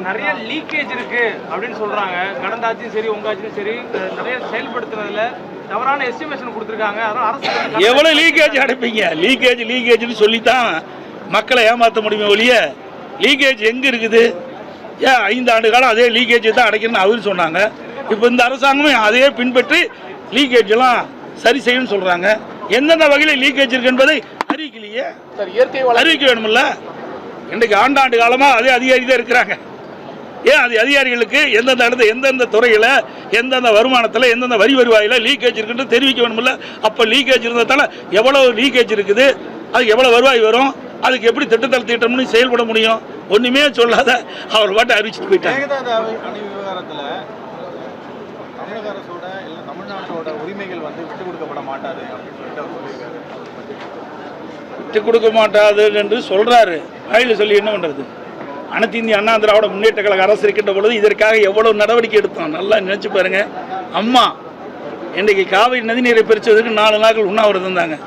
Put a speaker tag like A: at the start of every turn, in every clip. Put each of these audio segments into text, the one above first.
A: நிறைய லீக்கேஜ் இருக்கு அப்படின்னு சொல்றாங்க. கடந்த ஆட்சியும் சரி உங்க ஆட்சியும் சரி நிறைய செயல்படுத்துறதுல தவறான எஸ்டிமேஷன் கொடுத்துருக்காங்க. அதனால அரசு
B: எவ்வளவு லீக்கேஜ் அடைப்பீங்க? லீக்கேஜ்னு சொல்லித்தான் மக்களை ஏமாற்ற முடியுமே ஒழிய லீக்கேஜ் எங்க இருக்குது? ஏன் 5 ஆண்டு காலம் அதே லீக்கேஜ் தான் அடைக்கணும்னு அவரு சொன்னாங்க. இப்போ இந்த அரசாங்கமே அதையே பின்பற்றி லீக்கேஜ் எல்லாம் சரி செய்யணும்னு சொல்றாங்க. எந்தெந்த வகையில் லீக்கேஜ் இருக்கு என்பதை அறிவிக்கலையே. அறிவிக்க வேணும்ல. இன்றைக்கு ஆண்டாண்டு காலமா அதே அதிகாரி தான் இருக்கிறாங்க. ஏன் அது அதிகாரிகளுக்கு எந்தெந்த இடத்துல எந்தெந்த துறையில் எந்தெந்த வருமானத்தில் எந்தெந்த வரி வருவாயில் லீக்கேஜ் இருக்குன்னு தெரிவிக்க வேணும்ல. அப்போ லீக்கேஜ் இருந்ததால எவ்வளவு லீக்கேஜ் இருக்குது, அதுக்கு எவ்வளோ வருவாய் வரும், அதுக்கு எப்படி திட்டத்தில் திட்டம்னு செயல்பட முடியும்? ஒன்றுமே சொல்லாத அவர் பாட்டு அறிவிச்சுட்டு போயிட்டாங்க.
C: தமிழக அரசோட இல்லை தமிழ்நாட்டோட உரிமைகள் விட்டு கொடுக்கப்பட மாட்டாது அப்படின்னு சொல்லிட்டு அவர் சொல்லியிருக்காரு.
B: விட்டு கொடுக்க மாட்டாது என்று சொல்றாரு. வாயில சொல்லி என்ன பண்றது? அனைத்து இந்திய அண்ணா திராவிட முன்னேற்ற கழக அரசு இருக்கின்ற பொழுது இதற்காக எவ்வளவு நடவடிக்கை எடுத்தோம் நல்லா நினைச்சு பாருங்க. அம்மா இன்றைக்கு காவிரி நதிநீரை பிரிச்சதுக்கு 4 நாட்கள் உண்ணாவிரதம் இருந்தாங்க.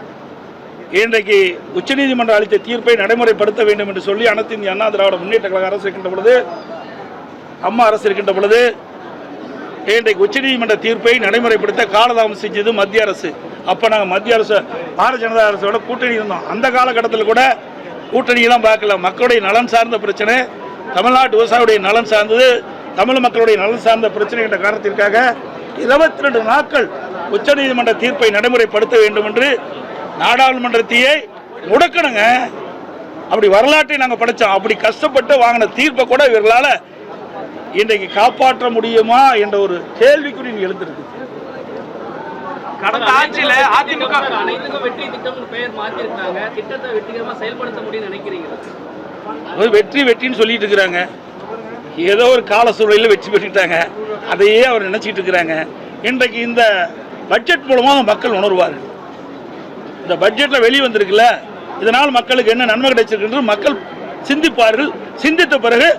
B: இன்றைக்கு உச்சநீதிமன்றம் அளித்த தீர்ப்பை நடைமுறைப்படுத்த வேண்டும் என்று சொல்லி அனைத்து இந்திய அண்ணா திராவிட முன்னேற்ற கழக அரசு இருக்கின்ற பொழுது, அம்மா அரசு இருக்கின்ற பொழுது இன்றைக்கு உச்சநீதிமன்ற தீர்ப்பை நடைமுறைப்படுத்த காலதாமம் செஞ்சது மத்திய அரசு. அப்போ நாங்கள் மத்திய அரசு பாரதிய ஜனதா அரசோட கூட்டணி இருந்தோம். அந்த காலகட்டத்தில் கூட கூட்டணியெல்லாம் பார்க்கல. மக்களுடைய நலன் சார்ந்த பிரச்சனை, தமிழ்நாட்டு விவசாயியுடைய நலன் சார்ந்தது, தமிழ் மக்களுடைய நலன் சார்ந்த பிரச்சனை என்ற காரணத்திற்காக 22 நாட்கள் உச்சநீதிமன்ற தீர்ப்பை நடைமுறைப்படுத்த வேண்டும் என்று நாடாளுமன்றத்தையே முடக்கணுங்க. அப்படி வரலாற்றை நாங்கள் படித்தோம். அப்படி கஷ்டப்பட்டு வாங்கின தீர்ப்பை கூட இவர்களால் இன்றைக்கு காப்பாற்ற முடியுமா என்ற ஒரு கேள்விக்குறி எழுந்திருக்கு.
A: கடந்த ஆட்சியில அதிமுக
D: அனைத்துக்கும் வெற்றி திட்டம் பெயர் மாத்திருக்காங்க. திட்டத்தை வெற்றிகரமா செயல்படுத்த முடியும்னு நினைக்கிறீங்களா?
B: வெற்றின்னு சொல்லிட்டு இருக்கிறாங்க. ஏதோ ஒரு கால சூழலில் வெற்றி பெற்றுட்டாங்க. அதையே அவர் நினைச்சிட்டு இருக்கிறாங்க. இன்றைக்கு இந்த பட்ஜெட் மூலமாக மக்கள் உணர்வார்கள். இந்த பட்ஜெட்ல வெளியே வந்திருக்குல்ல, இதனால் மக்களுக்கு என்ன நன்மை கிடைச்சிருக்கு மக்கள் சிந்திப்பார்கள். சிந்தித்த பிறகு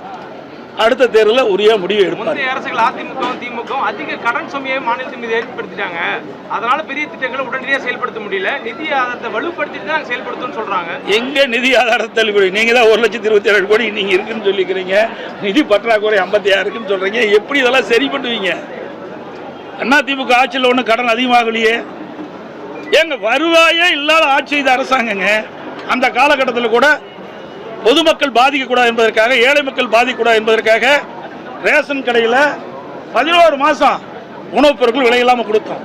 B: அடுத்த தேர்தலில் உரிய முடிவு எடுப்பார்.
A: அரசுகள் அதிமுகவும் திமுகவும் அதிக கடன் சுமையை மாநிலத்தின் மீது ஏற்படுத்திட்டாங்க. அதனால பெரிய திட்டங்களை உடனடியாக செயல்படுத்த முடியல. நிதி ஆதாரத்தை வலுப்படுத்திட்டு தான் செயல்படுத்தணும்னு சொல்றாங்க.
B: எங்க நிதி ஆதாரத்தை தள்ளுபடி? நீங்க தான் 1,27,000 கோடி நீங்க இருக்குன்னு சொல்லிக்கிறீங்க. நிதி பற்றாக்குறை 56 இருக்குன்னு சொல்றீங்க. எப்படி இதெல்லாம் சரி பண்ணுவீங்க? அண்ணா திமுக ஆட்சியில் ஒன்றும் கடன் அதிகமாகலையே. எங்க வருவாயே இல்லாத ஆட்சி செய்த அரசாங்கங்க. அந்த காலகட்டத்தில் கூட பொதுமக்கள் பாதிக்கக்கூடாது என்பதற்காக, ஏழை மக்கள் பாதிக்கக்கூடாது என்பதற்காக ரேஷன் கடையில் 11 மாதம் உணவுப் பொருட்கள் விலையில்லாமல் கொடுத்தோம்.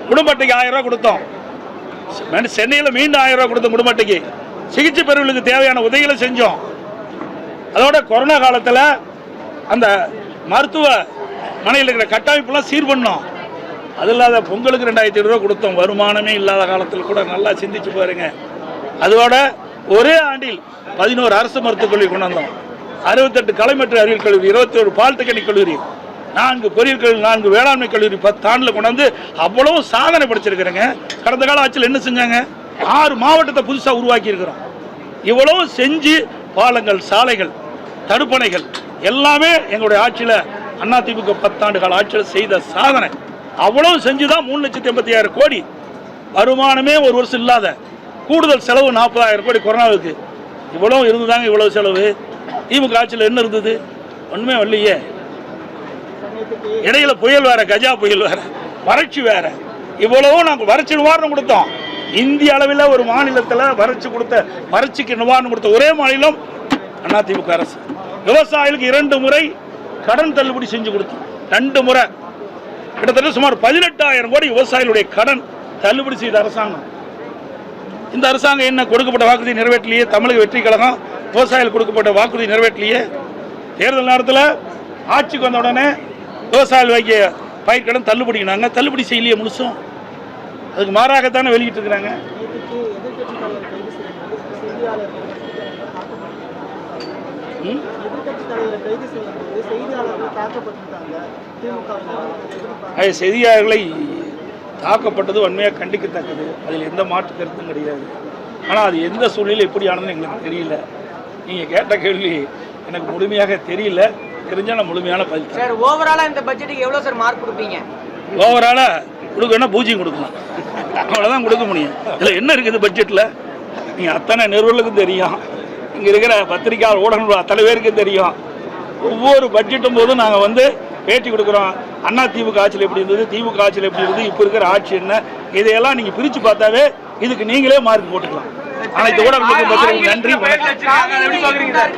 B: குடும்ப அட்டைக்கு 1000 ரூபா கொடுத்தோம். சென்னையில் மீண்டும் 1000 ரூபா கொடுத்தோம். குடும்ப அட்டைக்கு சிகிச்சை பெறுவர்களுக்கு தேவையான உதவிகளை செஞ்சோம். அதோட கொரோனா காலத்தில் அந்த மருத்துவ மனையில் இருக்கிற கட்டமைப்பெல்லாம் சீர் பண்ணோம். அது இல்லாத பொங்கலுக்கு 2500 ரூபா கொடுத்தோம். வருமானமே இல்லாத காலத்தில் கூட நல்லா சிந்திச்சு பாருங்க. அதோட ஒரே ஆண்டில் 11 அரசு மருத்துவக் கல்லூரி கொண்டு வந்தோம். 68 கலை மற்றும் அறிவியல் கல்லூரி, 21 பாலிடெக்னிக் கல்லூரி, 4 பொறியியல் கல்லூரி, 4 வேளாண்மை கல்லூரி 10 ஆண்டில் கொண்டு வந்து அவ்வளவு சாதனை படிச்சிருக்கிறேங்க. கடந்த கால ஆட்சியில் என்ன செஞ்சாங்க? 6 மாவட்டத்தை புதுசாக உருவாக்கி இருக்கிறோம். இவ்வளவு செஞ்சு பாலங்கள், சாலைகள், தடுப்பணைகள் எல்லாமே எங்களுடைய ஆட்சியில் அதிமுக 10 ஆண்டு கால ஆட்சியில் செய்த சாதனை. அவ்வளவு செஞ்சுதான் 3,86,000 கோடி வருமானமே ஒரு வருஷம் இல்லாத கூடுதல் செலவு 40,000 கோடி கொரோனாவுக்கு. இவ்வளவு இருந்துதாங்க இவ்வளவு செலவு. திமுக ஆட்சியில் என்ன இருந்தது? ஒன்றுமே வரலையே. இடையில புயல் வேற, கஜா புயல் வேற, வறட்சி வேற. இவ்வளவும் நாங்கள் வறட்சி நிவாரணம் கொடுத்தோம். இந்திய அளவில் ஒரு மாநிலத்தில் வறட்சிக்கு நிவாரணம் கொடுத்த ஒரே மாநிலம் அதிமுக அரசு. விவசாயிகளுக்கு 2 முறை கடன் தள்ளுபடி செஞ்சு கொடுத்தோம். 2 முறை கிட்டத்தட்ட சுமார் 18,000 கோடி விவசாயிகளுடைய கடன் தள்ளுபடி செய்த அரசாங்கம். இந்த அரசாங்கம் என்ன கொடுக்கப்பட்ட வாக்குறுதி நிறைவேற்றலையே. தமிழக வெற்றி கழகம் விவசாயிகள் கொடுக்கப்பட்ட வாக்குறுதி நிறைவேற்றலையே. தேர்தல் நேரத்தில் ஆட்சிக்கு வந்த உடனே விவசாயிகள் வைக்க பயிர்க்கடன் தள்ளுபடினாங்க. தள்ளுபடி செய்யலையே முழுசும். அதுக்கு மாறாகத்தானே வெளியிட்டு இருக்கிறாங்க. செய்தியாளர்களை தாக்கப்பட்டது உண்மையாக கண்டிக்கத்தக்கது. அதில் எந்த மாற்று கருத்தும் கிடையாது. ஆனால் அது எந்த சூழ்நிலையில் எப்படி ஆனதுன்னு எங்களுக்கு தெரியல. நீங்கள் கேட்ட கேள்வி எனக்கு முழுமையாக தெரியல. தெரிஞ்சால் நான் முழுமையான பதில்.
E: சார், ஓவராலாக இந்த பட்ஜெட்டுக்கு எவ்வளோ சார் மார்க் கொடுப்பீங்க?
B: ஓவராலாக கொடுக்கணும்னா 0 கொடுக்கலாம். அவ்வளோதான் கொடுக்க முடியும். இதில் என்ன இருக்குது பட்ஜெட்டில்? நீங்கள் அத்தனை நிறுவனங்களுக்கும் தெரியும். இங்கே இருக்கிற பத்திரிகையாளர் ஊடகங்கள் அத்தனை பேருக்கு தெரியும். ஒவ்வொரு பட்ஜெட்டும் போதும் நாங்கள் வந்து பேட்டி கொடுக்குறோம். அண்ணா திமுக ஆட்சியில் எப்படி இருந்தது, திமுக ஆட்சியில் எப்படி இருந்தது, இப்போ இருக்கிற ஆட்சி என்ன, இதையெல்லாம் நீங்கள் பிரித்து பார்த்தாவே இதுக்கு நீங்களே மார்க் போட்டுக்கலாம். அனைத்து ஊடகங்களுக்கு நன்றி.
A: எப்படி பார்க்குறீங்க சார்?